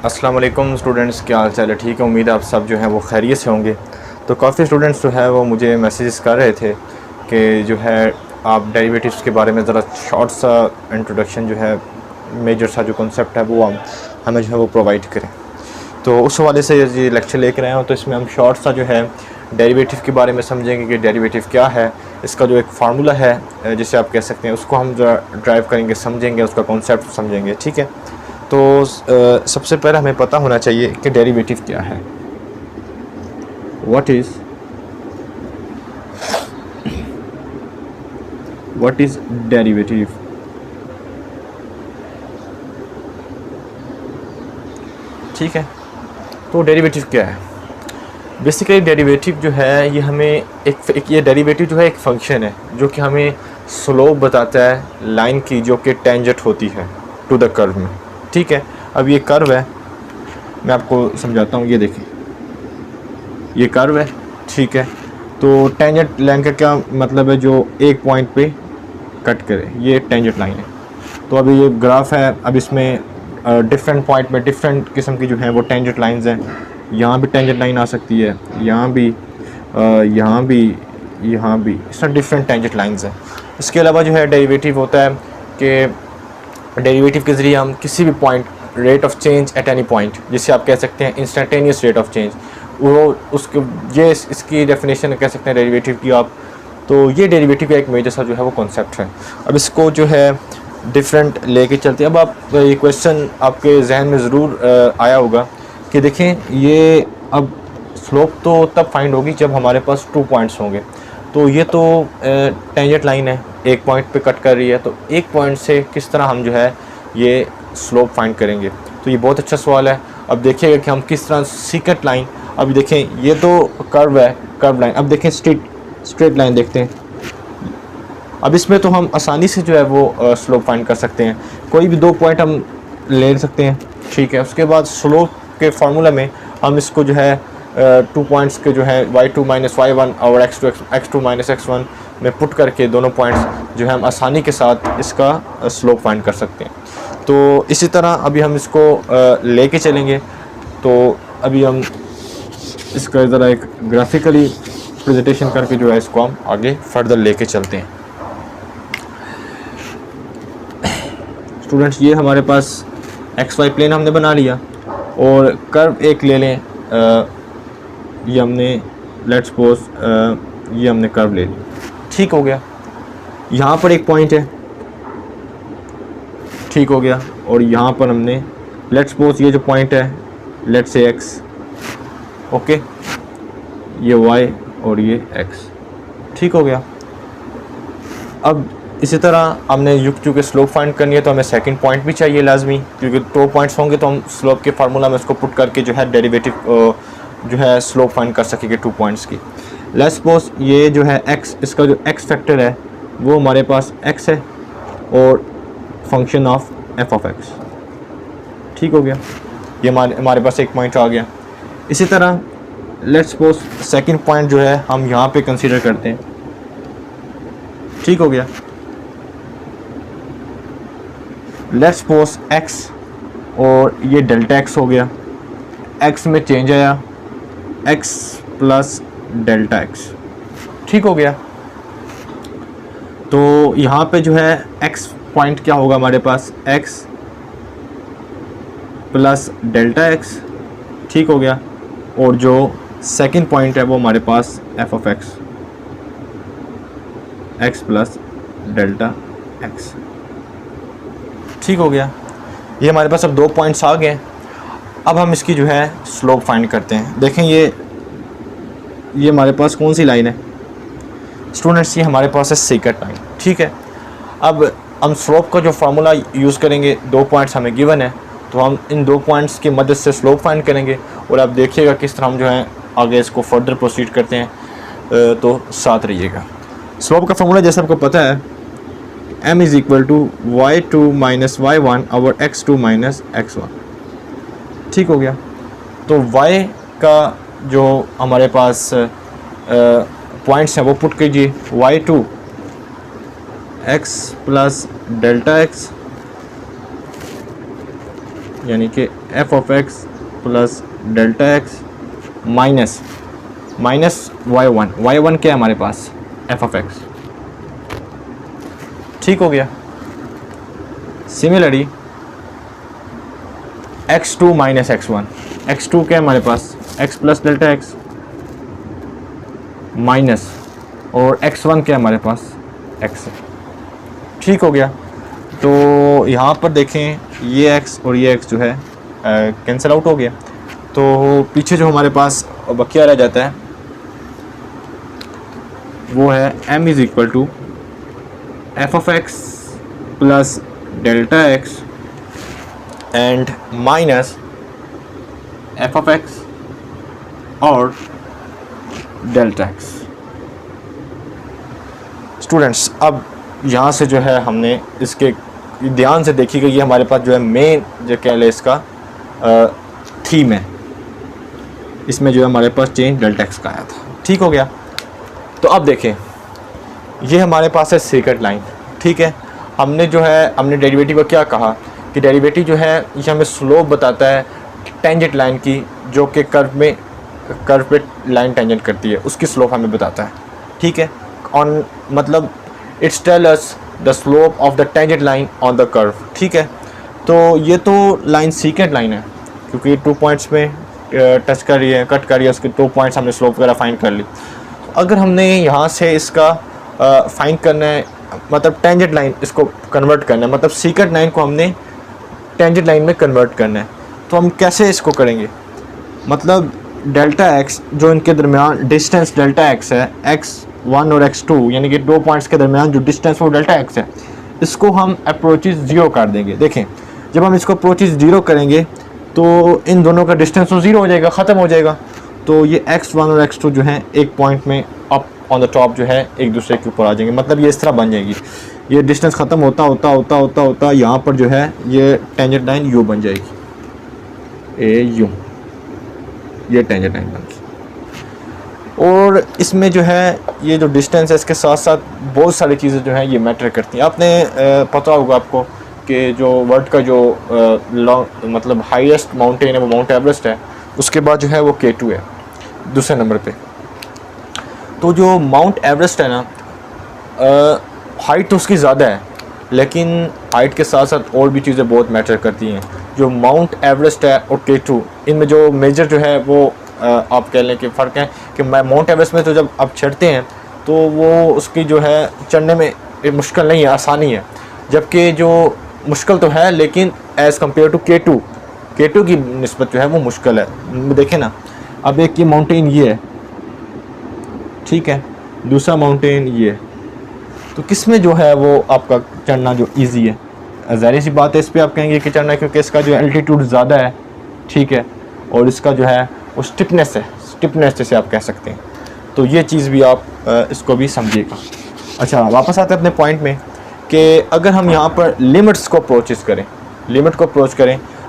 अस्सलाम वालेकुम स्टूडेंट्स, क्या हाल चाल है? ठीक है, उम्मीद है आप सब जो है वो खैरियत से होंगे। तो काफ़ी स्टूडेंट्स जो है वो मुझे मैसेजेस कर रहे थे कि जो है आप डेरिवेटिव्स के बारे में ज़रा शॉर्ट सा इंट्रोडक्शन जो है, मेजर सा जो कॉन्सेप्ट है वो हमें जो है वो प्रोवाइड करें। तो उस हवाले से ये लेक्चर लेकर आए हो। तो इसमें हम शॉर्ट सा जो है डेरिवेटिव के बारे में समझेंगे कि डेरिवेटिव क्या है, इसका जो एक फार्मूला है जिसे आप कह सकते हैं, उसको हम ड्राइव करेंगे, समझेंगे, उसका कॉन्सेप्ट समझेंगे। ठीक है, तो सबसे पहले हमें पता होना चाहिए कि डेरिवेटिव क्या है। What is derivative. ठीक है, तो डेरिवेटिव क्या है? बेसिकली डेरिवेटिव जो है ये हमें एक ये डेरिवेटिव जो है एक फंक्शन है जो कि हमें स्लोप बताता है लाइन की, जो कि टेंजेंट होती है टू द कर्व में। ठीक है, अब ये कर्व है, मैं आपको समझाता हूँ। ये देखें, ये कर्व है। ठीक है, तो टेंजेंट लाइन का क्या मतलब है? जो एक पॉइंट पे कट करे, ये टेंजेंट लाइन है। तो अभी ये ग्राफ है, अब इसमें डिफरेंट पॉइंट में डिफरेंट किस्म की जो है वो टेंजेंट लाइंस हैं। यहाँ भी टेंजेंट लाइन आ सकती है, यहाँ भी, यहाँ भी, यहाँ भी, इस तरह डिफरेंट टेंजेंट लाइंस हैं। इसके अलावा जो है डेरिवेटिव होता है कि डेरिवेटिव के ज़रिए हम किसी भी point rate of change at any point, जिसे आप कह सकते हैं इंस्टेंटेनियस रेट ऑफ चेंज, वो उसके ये इसकी डेफिनेशन कह सकते हैं डेरिवेटिव की आप। तो ये डेरिवेटिव का एक मेजर सा जो है वो कॉन्सेप्ट है। अब इसको जो है डिफरेंट लेके चलते हैं। अब आप ये क्वेश्चन आपके जहन में ज़रूर आया होगा कि देखें, ये अब स्लोप तो तब फाइंड होगी जब हमारे पास 2 पॉइंट्स होंगे। तो ये तो टेंजेंट लाइन है, एक पॉइंट पे कट कर रही है, तो एक पॉइंट से किस तरह हम जो है ये स्लोप फाइंड करेंगे? तो ये बहुत अच्छा सवाल है। अब देखिएगा कि हम किस तरह सीकेंट लाइन, अब देखें ये तो कर्व है, कर्व लाइन। अब देखें स्ट्रेट लाइन देखते हैं। अब इसमें तो हम आसानी से जो है वो स्लोप फाइंड कर सकते हैं। कोई भी 2 पॉइंट हम ले सकते हैं। ठीक है, उसके बाद स्लोप के फार्मूला में हम इसको जो है 2 पॉइंट्स के जो है y2 माइनस y1 और x2 माइनस x1 में पुट करके दोनों पॉइंट्स जो है हम आसानी के साथ इसका स्लोप फाइंड कर सकते हैं। तो इसी तरह अभी हम इसको लेके चलेंगे। तो अभी हम इसका ज़रा एक ग्राफिकली प्रेजेंटेशन करके जो है इसको हम आगे फर्दर लेके चलते हैं। स्टूडेंट्स, ये हमारे पास XY प्लेन हमने बना लिया और कर्व एक ले लें। ये हमने लेट्स सपोज ये हमने कर्व ले लिया। ठीक हो गया, यहाँ पर एक पॉइंट है। ठीक हो गया, और यहाँ पर हमने लेट्स सपोज ये जो पॉइंट है लेट्स से x, ओके, ये y और ये x। ठीक हो गया। अब इसी तरह हमने युक्त के स्लोप फाइंड करनी है, तो हमें सेकंड पॉइंट भी चाहिए लाजमी, क्योंकि 2 पॉइंट्स होंगे तो हम स्लोप के फार्मूला में उसको पुट करके जो है डेरिवेटिव जो है स्लोप फाइंड कर सकेंगे 2 पॉइंट्स की। लेट्स सपोज ये जो है x, इसका जो x फैक्टर है वो हमारे पास x है और function of f of x। ठीक हो गया, ये हमारे पास एक पॉइंट आ गया। इसी तरह लेट्स सपोज सेकंड पॉइंट जो है हम यहाँ पे कंसीडर करते हैं। ठीक हो गया, लेट्स सपोज x और ये डेल्टा x हो गया, x में चेंज आया, x प्लस डेल्टा x। ठीक हो गया, तो यहाँ पे जो है x पॉइंट क्या होगा हमारे पास, x प्लस डेल्टा x। ठीक हो गया, और जो सेकंड पॉइंट है वो हमारे पास f of x, x plus delta x। ठीक हो गया, ये हमारे पास अब 2 पॉइंट्स आ गए। अब हम इसकी जो है स्लोप फाइंड करते हैं। देखें ये हमारे पास कौन सी लाइन है स्टूडेंट्स? ये हमारे पास है सीकेंट लाइन। ठीक है, अब हम स्लोप का जो फार्मूला यूज़ करेंगे, 2 पॉइंट्स हमें गिवन है, तो हम इन 2 पॉइंट्स की मदद से स्लोप फाइंड करेंगे। और आप देखिएगा किस तरह हम जो है आगे इसको फर्दर प्रोसीड करते हैं, तो साथ रहिएगा। स्लोप का फार्मूला जैसे आपको पता है, m is equal to y2 minus y1 और x2 माइनस x1। ठीक हो गया, तो y का जो हमारे पास पॉइंट्स हैं वो पुट कीजिए, y2 x plus delta x, यानी कि F of X plus delta x minus y1 क्या है हमारे पास, एफ ऑफ एक्स। ठीक हो गया। Similarly x2 minus x1, x2 क्या है हमारे पास, x plus delta x minus, और x1 क्या है हमारे पास, x है। ठीक हो गया। तो यहाँ पर देखें ये x और ये x जो है कैंसिल आउट हो गया। तो पीछे जो हमारे पास बकिया रह जाता है वो है m is equal to F of X plus delta X and minus F of X और डेल्टा एक्स। स्टूडेंट्स अब यहाँ से जो है हमने इसके ध्यान से देखी कि ये हमारे पास जो है मेन जो कह ले इसका थीम है, इसमें जो है हमारे पास चेंज डेल्टा एक्स का आया था। ठीक हो गया। तो अब देखें ये हमारे पास है सेकंड लाइन। ठीक है, हमने डेरिवेटिव को क्या कहा कि डेरिवेटिव जो है ये हमें स्लोप बताता है टेंजेंट लाइन की, जो कि कर्व पे लाइन टेंजेंट करती है, उसकी स्लोप हमें बताता है। ठीक है, ऑन मतलब it's tell us the slope of the tangent line on the curve. ठीक है, तो ये तो लाइन सीकेंट लाइन है क्योंकि 2 पॉइंट्स में टच कर रही है, कट कर रही है, उसके 2 पॉइंट्स हमने स्लोप वगैरह फाइंड कर ली। अगर हमने यहाँ से इसका फाइंड करना है, मतलब टेंजेंट लाइन इसको कन्वर्ट करना है, मतलब सीकेंट लाइन को हमने टेंजेंट लाइन में कन्वर्ट करना है, तो हम कैसे इसको करेंगे, मतलब डेल्टा एक्स जो इनके दरमियान डिस्टेंस डेल्टा एक्स है, x1 और x2 यानी कि 2 पॉइंट्स के दरमियान जो डिस्टेंस वो डेल्टा एक्स है, इसको हम अप्रोचेस 0 कर देंगे। देखें जब हम इसको अप्रोचेस 0 करेंगे तो इन दोनों का डिस्टेंस तो 0 हो जाएगा, ख़त्म हो जाएगा। तो ये x1 और x2 जो हैं एक पॉइंट में अप ऑन द टॉप जो है एक दूसरे के ऊपर आ जाएंगे, मतलब ये इस तरह बन जाएगी। ये डिस्टेंस ख़त्म होता होता होता होता होता यहाँ पर जो है ये टेंजेंट लाइन यू बन जाएगी, ए यू, ये टेंजेंट लाइन बन गई। और इसमें जो है ये जो डिस्टेंस है इसके साथ साथ बहुत सारी चीज़ें जो हैं ये मैटर करती हैं। आपने पता होगा आपको कि जो वर्ल्ड का जो मतलब हाईएस्ट माउंटेन है वो माउंट एवरेस्ट है, उसके बाद जो है वो K2 है दूसरे नंबर पे। तो जो माउंट एवरेस्ट है ना, हाइट तो उसकी ज़्यादा है, लेकिन हाइट के साथ साथ और भी चीज़ें बहुत मैटर करती हैं। जो माउंट एवरेस्ट है और K2, इनमें जो मेजर जो है वो आप कह लें कि फ़र्क है कि माउंट एवरेस्ट में तो जब आप चढ़ते हैं तो वो उसकी जो है चढ़ने में मुश्किल नहीं है, आसानी है, जबकि जो मुश्किल तो है लेकिन एज़ कम्पेयर टू K2 की निस्बत जो है वो मुश्किल है। देखें ना, अब एक ये माउंटेन ये है, ठीक है, दूसरा माउंटेन ये है, तो किस में जो है वो आपका चढ़ना जो इजी है, ज़ाहिर सी बात है इस पर आप कहेंगे कि चढ़ना, क्योंकि इसका जो एल्टीट्यूड ज़्यादा है, ठीक है, और इसका जो है वो स्टिफनेस है, स्टिफनेस जैसे आप कह सकते हैं। तो ये चीज़ भी आप इसको भी समझिएगा। अच्छा, वापस आते हैं अपने पॉइंट में कि अगर हम यहाँ पर लिमिट्स को अप्रोच करें,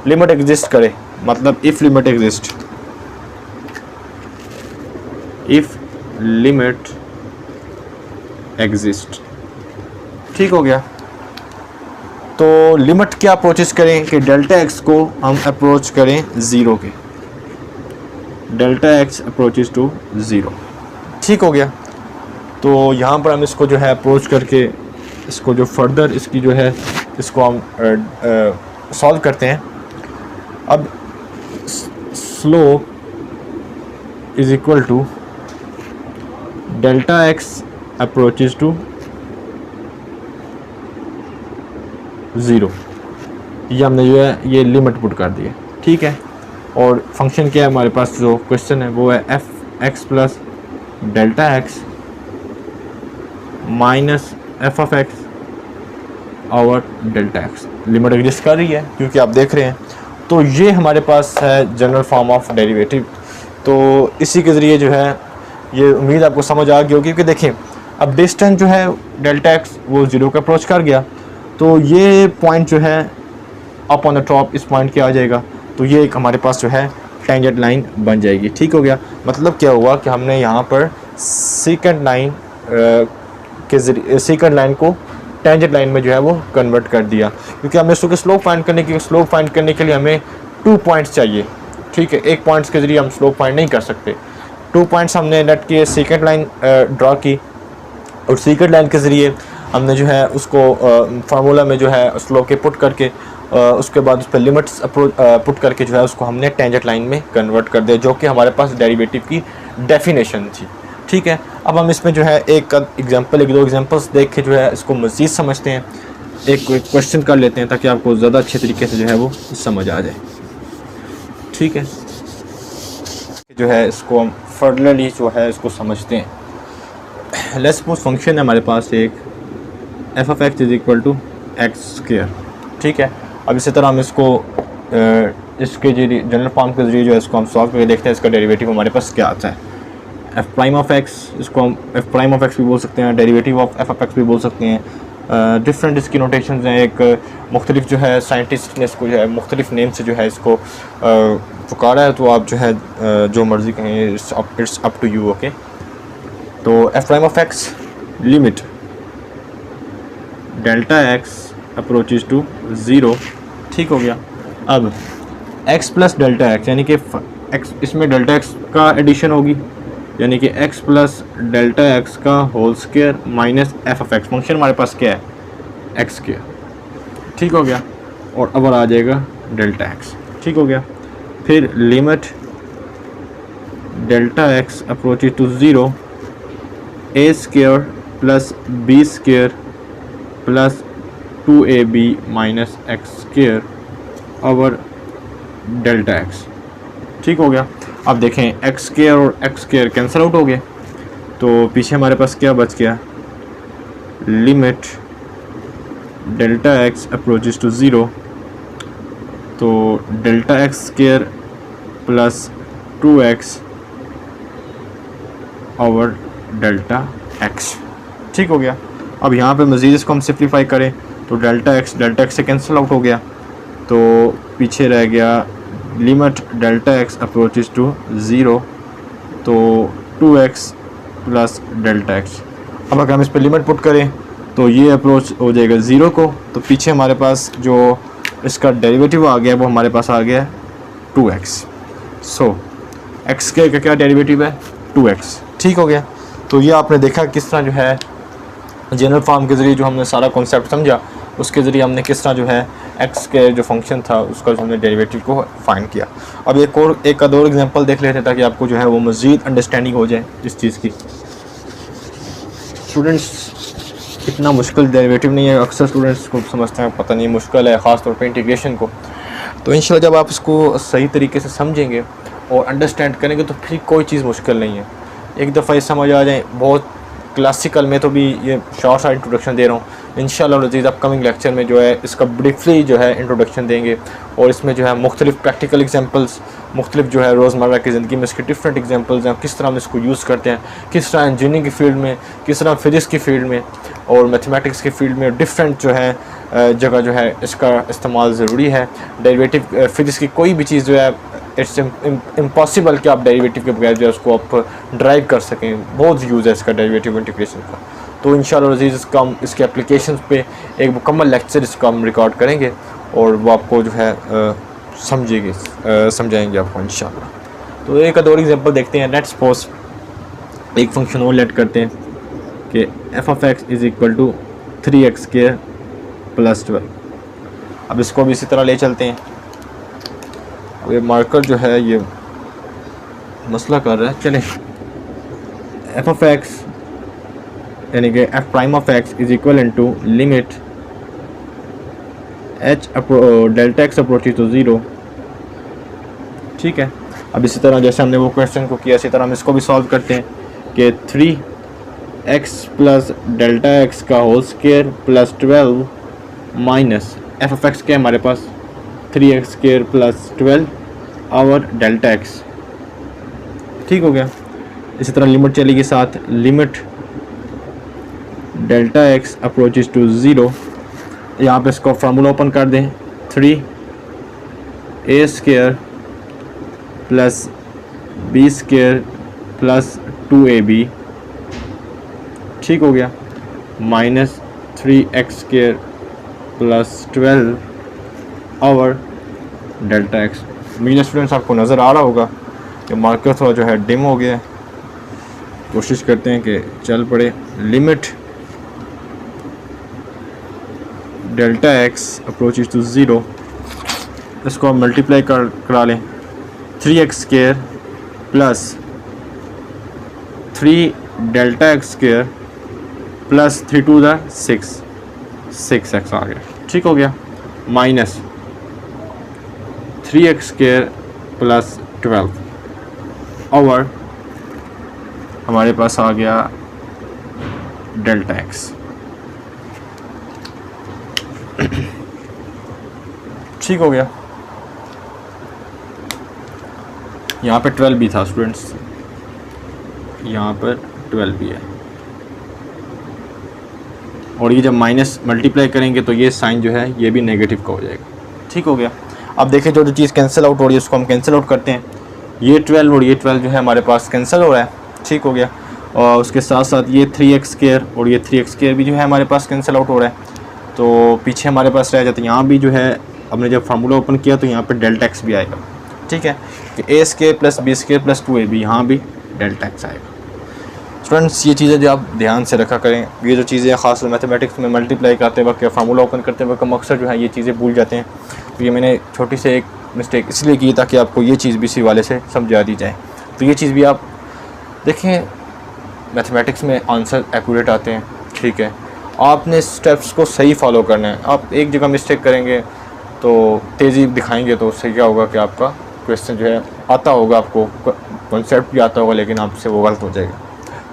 लिमिट एग्जिस्ट करे, मतलब if limit exist, if limit exist, ठीक हो गया। तो लिमिट क्या अप्रोचेस करें कि डेल्टा एक्स को हम अप्रोच करें 0 के, डेल्टा एक्स अप्रोचेस टू 0, ठीक हो गया। तो यहाँ पर हम इसको जो है अप्रोच करके इसको जो फर्दर इसकी जो है इसको हम सॉल्व करते हैं। अब slope is equal to delta X approaches to 0, ये हमने जो है ये लिमिट पुट कर दी है, ठीक है। और फंक्शन क्या है हमारे पास, जो क्वेश्चन है वो है F x plus delta x minus F of X और डेल्टा एक्स। लिमिट एग्जिस्ट कर रही है क्योंकि आप देख रहे हैं। तो ये हमारे पास है जनरल फॉर्म ऑफ डेरिवेटिव। तो इसी के ज़रिए जो है ये उम्मीद आपको समझ आ गई होगी कि देखें अब डिस्टेंस जो है डेल्टा एक्स वो 0 का अप्रोच कर गया, तो ये पॉइंट जो है अप ऑन द टॉप इस पॉइंट के आ जाएगा, तो ये एक हमारे पास जो है टेंजेंट लाइन बन जाएगी, ठीक हो गया। मतलब क्या हुआ कि हमने यहाँ पर सेकंड लाइन के ज़रिए सेकंड लाइन को टेंजेंट लाइन में जो है वो कन्वर्ट कर दिया, क्योंकि हमें इसको स्लोप फाइंड करने के लिए हमें 2 पॉइंट्स चाहिए, ठीक है। 1 पॉइंट्स के ज़रिए हम स्लोप फाइंड नहीं कर सकते। 2 पॉइंट्स हमने लेट के सेकंड लाइन ड्रा की और सेकंड लाइन के ज़रिए हमने जो है उसको फार्मूला में जो है स्लोप के पुट करके उसके बाद उस पर लिमिट्स पुट करके जो है उसको हमने टेंजेंट लाइन में कन्वर्ट कर दिया, जो कि हमारे पास डेरिवेटिव की डेफिनेशन थी, ठीक है। अब हम इसमें जो है एक दो एग्जांपल्स देख के जो है इसको मज़ीद समझते हैं। एक क्वेश्चन कर लेते हैं ताकि आपको ज़्यादा अच्छे तरीके से जो है वो समझ आ जाए, ठीक है। जो है इसको हम फर्दरली जो है इसको समझते हैं। लेट्स सपोज फंक्शन है हमारे पास एक F of X is equal to X square, ठीक है। अब इसी तरह हम इसको इसके जनरल फॉर्म के ज़रिए जो है इसको हम सॉल्व करके देखते हैं इसका डेरिवेटिव हमारे पास क्या आता है। एफ प्राइम ऑफ एक्स, इसको हम एफ प्राइम ऑफ एक्स भी बोल सकते हैं, derivative of F of x भी बोल सकते हैं। डिफरेंट इसकी नोटेशंस हैं। एक मुख्तलिफ जो है साइंटिस्ट ने इसको जो है मुख्तलिफ नेम से जो है इसको पुकारा है, तो आप जो है जो मर्ज़ी कहें, it's up to you, okay. तो F prime of X limit delta X approaches to zero, ठीक हो गया। अब x प्लस डेल्टा एक्स यानी कि x, इसमें डेल्टा एक्स का एडिशन होगी, यानी कि x प्लस डेल्टा एक्स का whole square minus F of X. Function हमारे पास क्या है, एक्स स्क्वायर, ठीक हो गया। और अब आ जाएगा डेल्टा एक्स, ठीक हो गया। फिर limit delta X approaches to zero A square plus B square plus 2ab minus X square over delta X, ठीक हो गया। अब देखें एक्स स्क्वायर और एक्स स्क्वायर कैंसिल आउट हो गए, तो पीछे हमारे पास क्या बच गया, limit delta X approaches to zero, तो delta X square plus 2x over delta X, ठीक हो गया। अब यहाँ पे मज़ीद इसको हम सिंप्लीफाई करें तो डेल्टा एक्स से कैंसिल आउट हो गया, तो पीछे रह गया limit delta X approaches to zero, तो 2x प्लस डेल्टा एक्स। अब अगर हम इस पर लिमिट पुट करें तो ये अप्रोच हो जाएगा ज़ीरो को, तो पीछे हमारे पास जो इसका डेरिवेटिव आ गया वो हमारे पास आ गया 2x। सो एक्स का क्या डेरिवेटिव है, 2x, ठीक हो गया। तो ये आपने देखा किस तरह जो है जनरल फॉर्म के ज़रिए जो हमने सारा कॉन्सेप्ट समझा, उसके ज़रिए हमने किस तरह जो है एक्स के जो फंक्शन था उसका जो हमने डेरिवेटिव को फाइंड किया। अब एक और एग्जांपल देख लेते हैं ताकि आपको जो है वो मज़ीद अंडरस्टैंडिंग हो जाए इस चीज़ की। स्टूडेंट्स इतना मुश्किल डेरिवेटिव नहीं है, अक्सर स्टूडेंट्स को समझते हैं पता नहीं मुश्किल है, ख़ास तौर पे इंटीग्रेशन को। तो इंशाल्लाह जब आप इसको सही तरीके से समझेंगे और अंडरस्टैंड करेंगे तो फिर कोई चीज़ मुश्किल नहीं है। एक दफ़ा ये समझ आ जाए, बहुत क्लासिकल में तो भी ये शॉर्ट सा इंट्रोडक्शन दे रहा हूँ। इंशाल्लाह अज़ीज़ अपकमिंग लेक्चर में जो है इसका ब्रीफली जो है इंट्रोडक्शन देंगे और इसमें जो है मुख्तलिफ प्रैक्टिकल एग्जांपल्स, मुख्तलिफ जो है रोज़मर्रा की ज़िंदगी में इसके डिफरेंट एग्जांपल्स हैं, किस तरह हम इसको यूज़ करते हैं, किस तरह इंजीनियरिंग की फील्ड में, किस तरह फिज़िक्स की फील्ड में और मैथमेटिक्स की फील्ड में डिफरेंट जो है जगह जो है इसका इस्तेमाल ज़रूरी है। डेरिवेटिव फिज़िक्स की कोई भी चीज़ जो है इट्स इम्पॉसिबल कि आप डेरिवेटिव के बगैर जो है उसको आप ड्राइव कर सकें। बहुत यूज़ है इसका डेरिवेटिव इंटीग्रेशन का। तो इंशाल्लाह अज़ीज़ इसका हम इसके एप्लीकेशंस पे एक मुकम्मल लेक्चर इसका हम रिकॉर्ड करेंगे और वो आपको जो है समझाएंगे आपको इंशाल्लाह। तो एक और एग्जांपल देखते हैं। लेट्स सपोज एक फंक्शन और लेट करते हैं कि F of X is equal to 3x square plus 12। अब इसको भी इसी तरह ले चलते हैं। ये मार्कर जो है ये मसला कर रहा है, चलें। एफ ऑफ एक्स यानी कि F prime of X is equal in to limit H delta X approaches to zero, ठीक है। अब इसी तरह जैसे हमने वो क्वेश्चन को किया इसी तरह हम इसको भी सॉल्व करते हैं कि 3x प्लस डेल्टा एक्स का whole square plus 12 minus F of X क्या है हमारे पास 3x स्क्वायर प्लस 12 और डेल्टा एक्स, ठीक हो गया। इसी तरह लिमिट चलेगी साथ, limit delta X approaches to zero. यहाँ पे इसको फार्मूला ओपन कर दें, 3a square plus b square plus 2ab, ठीक हो गया, माइनस 3x स्क्वायर प्लस 12 और डेल्टा एक्स, उम्मीद है स्टूडेंट्स आपको नज़र आ रहा होगा कि मार्कर थोड़ा जो है डिम हो गया है। कोशिश करते हैं कि चल पड़े। Limit delta X approaches to zero, इसको हम मल्टीप्लाई करा लें 3x square plus 3 delta X square plus 3 to the 6x आ गया, ठीक हो गया, माइनस 3x स्क्वायर प्लस 12 और हमारे पास आ गया डेल्टा एक्स। ठीक हो गया। यहाँ पे 12 भी था स्टूडेंट्स, यहाँ पर 12 भी है, और ये जब माइनस मल्टीप्लाई करेंगे तो ये साइन जो है ये भी नेगेटिव का हो जाएगा। ठीक हो गया। अब देखिए जो चीज़ कैंसिल आउट हो रही है उसको हम कैंसिल आउट करते हैं। ये 12 और ये 12 जो है हमारे पास कैंसिल हो रहा है। ठीक हो गया। और उसके साथ साथ ये 3x स्क्वायर और ये 3x स्क्वायर भी जो है हमारे पास कैंसिल आउट हो रहा है, तो पीछे हमारे पास रह जाता है। यहाँ भी जो है हमने जब फार्मूला ओपन किया तो यहाँ पर डेल्टा एक्स भी आएगा। ठीक है, कि a square plus B square plus 2ab, यहाँ भी डेल्टा एक्स आएगा। स्टूडेंट्स ये चीज़ें जो आप ध्यान से रखा करें, ये जो चीज़ें ख़ास मैथमेटिक्स में मल्टीप्लाई करते वक्त या फार्मूला ओपन करते वक्त हम अक्सर जो है ये चीज़ें भूल जाते हैं। तो ये मैंने छोटी से एक मिस्टेक इसलिए की ताकि आपको ये चीज़ भी इसी वाले से समझा दी जाए। तो ये चीज़ भी आप देखें, मैथमेटिक्स में आंसर एक्यूरेट आते हैं। ठीक है, आपने स्टेप्स को सही फॉलो करना है। आप एक जगह मिस्टेक करेंगे तो तेज़ी दिखाएंगे तो उससे क्या होगा कि आपका क्वेश्चन जो है आता होगा, आपको कॉन्सेप्ट भी आता होगा, लेकिन आपसे वो गलत हो जाएगा।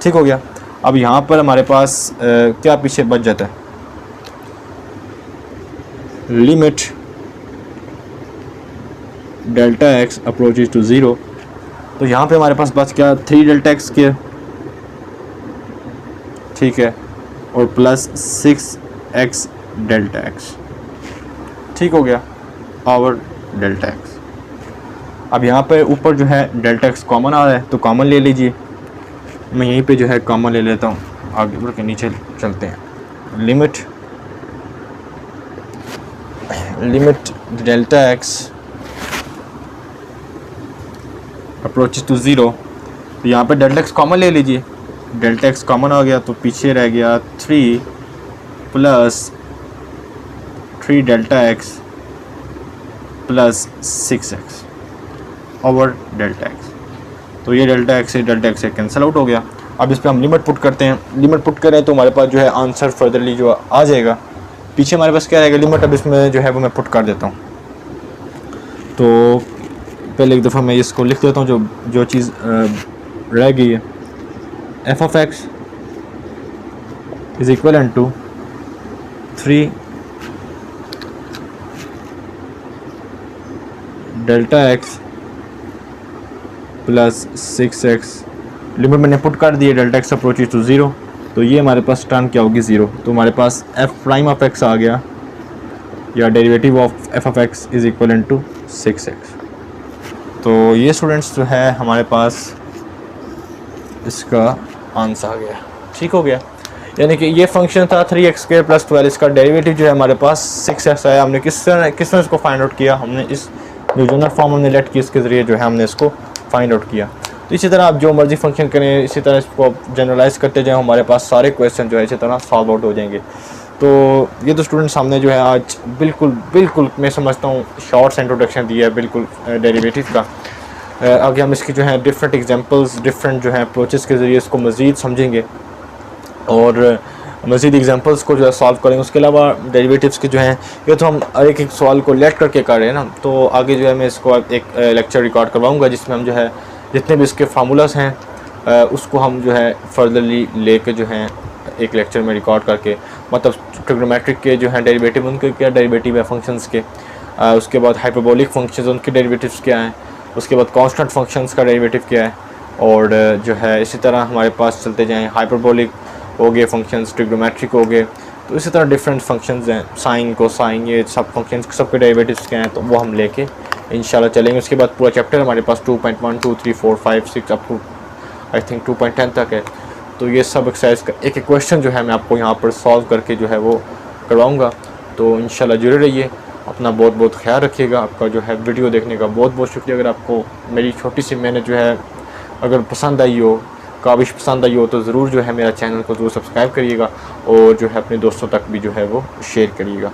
ठीक हो गया। अब यहाँ पर हमारे पास क्या पीछे बच जाता है, limit delta X approaches to zero, तो यहाँ पे हमारे पास बच क्या 3 डेल्टा एक्स स्क्वायर, ठीक है, और प्लस 6x डेल्टा एक्स। ठीक हो गया, और डेल्टा एक्स। अब यहाँ पे ऊपर जो है डेल्टा एक्स कॉमन आ रहा है तो कॉमन ले लीजिए। मैं यहीं पे जो है कॉमन ले लेता हूँ, आगे बढ़ के नीचे चलते हैं। Limit delta X approaches to zero, तो यहाँ पे डेल्टा एक्स कॉमन ले लीजिए। डेल्टा एक्स कॉमन आ गया तो पीछे रह गया 3 plus 3 delta X plus 6x over delta x. तो ये डेल्टा एक्स से कैंसिल आउट हो गया। अब इस पर हम लिमिट पुट करते हैं। लिमिट पुट करें तो हमारे पास जो है आंसर फर्दरली जो आ जाएगा। पीछे हमारे पास क्या रहेगा लिमिट, अब इसमें जो है वो मैं पुट कर देता हूँ। तो पहले एक दफ़ा मैं इसको लिख देता हूँ जो चीज़ रह गई है। F of X is equal to 3 delta X plus 6x। Limit मैंने पुट कर दी है, delta X approaches to zero, तो ये हमारे पास टर्म क्या होगी 0। तो हमारे पास एफ प्राइम ऑफ एक्स आ गया, या derivative of F of X is equal to 6x। तो ये स्टूडेंट्स जो है हमारे पास इसका आंसर आ गया। ठीक हो गया। यानी कि ये फंक्शन था 3x स्क्वायर प्लस 12, इसका डेरिवेटिव जो है हमारे पास 6x आया। हमने किस तरह इसको फाइंड आउट किया, हमने इस जो जनरल फॉर्म हमने लेट की इसके ज़रिए जो है हमने इसको फाइंड आउट किया। तो इसी तरह आप जो मर्जी फंक्शन करें, इसी तरह इसको जनरलाइज करते जाएं, हमारे पास सारे क्वेश्चन जो है इसी तरह सॉल्व आउट हो जाएंगे। तो ये तो स्टूडेंट सामने जो है आज बिल्कुल मैं समझता हूँ शॉर्ट्स इंट्रोडक्शन दिया है बिल्कुल डेरिवेटिव का। आगे हम इसकी जो है डिफरेंट एग्जांपल्स, डिफरेंट जो है अप्रोचेस के ज़रिए इसको मज़ीद समझेंगे और मज़ीद एग्जांपल्स को जो है सॉल्व करेंगे। उसके अलावा डेरिवेटिव्स के जो हैं, ये तो हम एक सवाल को लेट करके कर रहे हैं ना, तो आगे जो है मैं इसको एक लेक्चर रिकॉर्ड करवाऊँगा जिसमें हम जो है जितने भी इसके फार्मूलास हैं उसको हम जो है फर्दरली लेके जो हैं एक लेक्चर में रिकॉर्ड करके, मतलब ट्रिग्नोमेट्रिक के जो हैं डेरिवेटिव, उनके क्या डेरिवेटिव है फंक्शंस के, उसके बाद हाइपरबोलिक फंक्शंस उनके डेरिवेटिव्स क्या हैं, उसके बाद कांस्टेंट फंक्शंस का डेरिवेटिव क्या है, और जो है इसी तरह हमारे पास चलते जाएँ हाइपरबोलिक हो गए फंक्शंस, ट्रिग्नोमेट्रिक हो गए, तो इसी तरह डिफरेंट फंक्शंस हैं, साइन कोसाइन, ये सब फंक्शंस सबके डेरिवेटिव्स क्या हैं, तो वो हम लेके इंशाल्लाह चलेंगे। उसके बाद पूरा चैप्टर हमारे पास 2.1 2 3 4 5 6 अप टू आई थिंक 2.10 तक है। तो ये सब एक्सरसाइज का एक क्वेश्चन जो है मैं आपको यहाँ पर सॉल्व करके जो है वो करवाऊँगा। तो इंशाल्लाह जुड़े रहिए। अपना बहुत बहुत ख्याल रखिएगा। आपका जो है वीडियो देखने का बहुत बहुत शुक्रिया। अगर आपको मेरी छोटी सी मेहनत जो है अगर पसंद आई हो, काबिश पसंद आई हो, तो ज़रूर जो है मेरा चैनल को ज़रूर सब्सक्राइब करिएगा और जो है अपने दोस्तों तक भी जो है वो शेयर करिएगा।